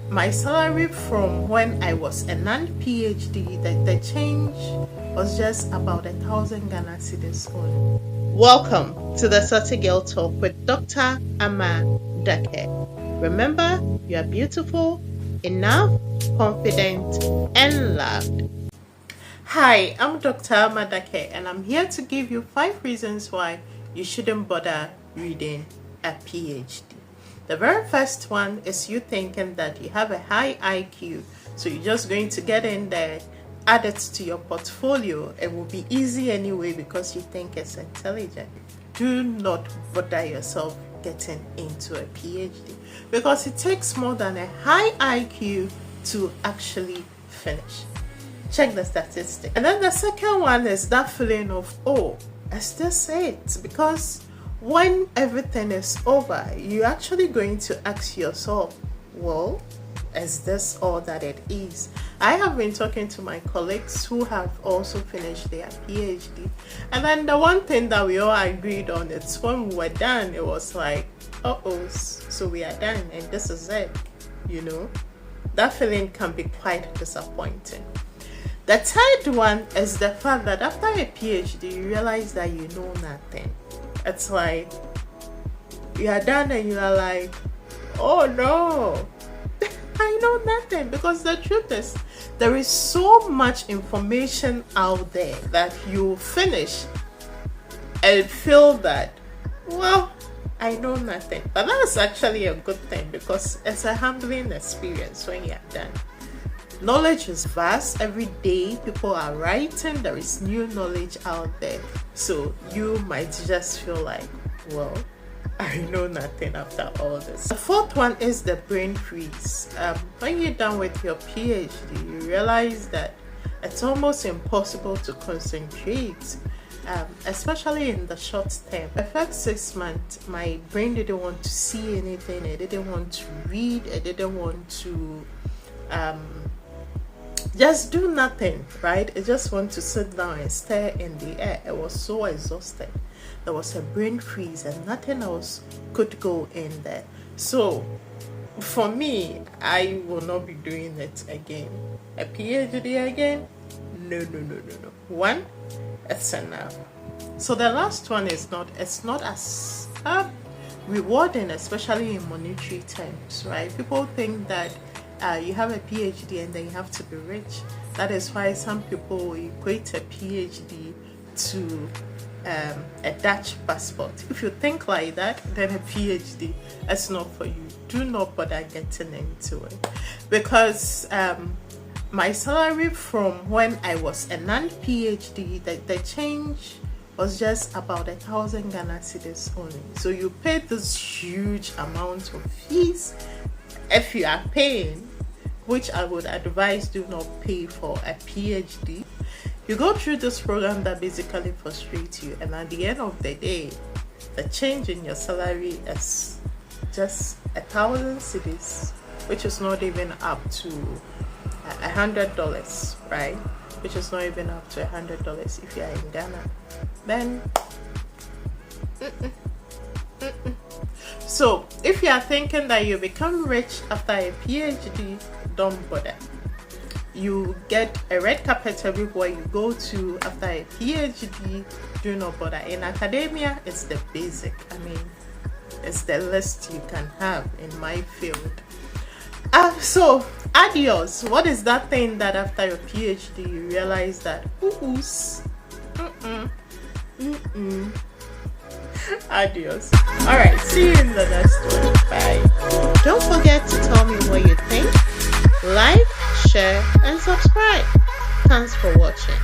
my salary from when I was a non-PhD, the change was just about 1,000 Ghana cedis only. Welcome to the Saucy Girl Talk with Dr. Ama Dake. Remember, you are beautiful, enough, confident, and loved. Hi, I'm Dr. Ama Dake, and I'm here to give you 5 reasons why you shouldn't bother reading a PhD. The very first one is you thinking that you have a high IQ, so you're just going to get in there, add it to your portfolio. It will be easy anyway because you think it's intelligent. Do not bother yourself getting into a PhD because it takes more than a high IQ to actually finish. Check the statistics. And then the second one is that feeling of, oh, is this it? Because when everything is over, you're actually going to ask yourself, well, is this all that it is? I have been talking to my colleagues who have also finished their PhD, and then the one thing that we all agreed on is when we were done, it was like, so we are done and this is it. That feeling can be quite disappointing. The third one is the fact that after a PhD, you realize that you know nothing. It's like you are done and you are like, oh no, I know nothing. Because the truth is, there is so much information out there that you finish and feel that, well, I know nothing. But that's actually a good thing because it's a humbling experience when you are done. Knowledge is vast. Every day people are writing, there is new knowledge out there. So you might just feel like, well, I know nothing after all this. The fourth one is the brain freeze. When you're done with your PhD, you realize that it's almost impossible to concentrate, especially in the short term. The first 6 months, my brain didn't want to see anything. I didn't want to read. I didn't want to just do nothing, right? I just want to sit down and stare in the air. I was so exhausted. There was a brain freeze and nothing else could go in there. So for me, I will not be doing it again. A PhD again? No. One, it's enough. So the last one is it's not as rewarding, especially in monetary terms, right? People think that you have a PhD and then you have to be rich. That is why some people equate a PhD to a Dutch passport. If you think like that, then a PhD is not for you. Do not bother getting into it. Because my salary from when I was a non-PhD, the change was just about 1,000 Ghana cedis only. So you pay this huge amount of fees. If you are paying, which I would advise do not pay for a PhD, you go through this program that basically frustrates you, and at the end of the day, the change in your salary is just 1,000 cedis, which is not even up to $100, right? Which is not even up to $100 if you are in Ghana. Then So if you are thinking that you become rich after a PhD, don't bother. You get a red carpet everywhere you go to after a PhD. Do not bother. In academia, it's the basic. It's the least you can have in my field. So adios. What is that thing that after your PhD you realize that adios. Alright, see you in the next one. Bye. Don't forget to tell me what you think. Like, share, and subscribe. Thanks for watching.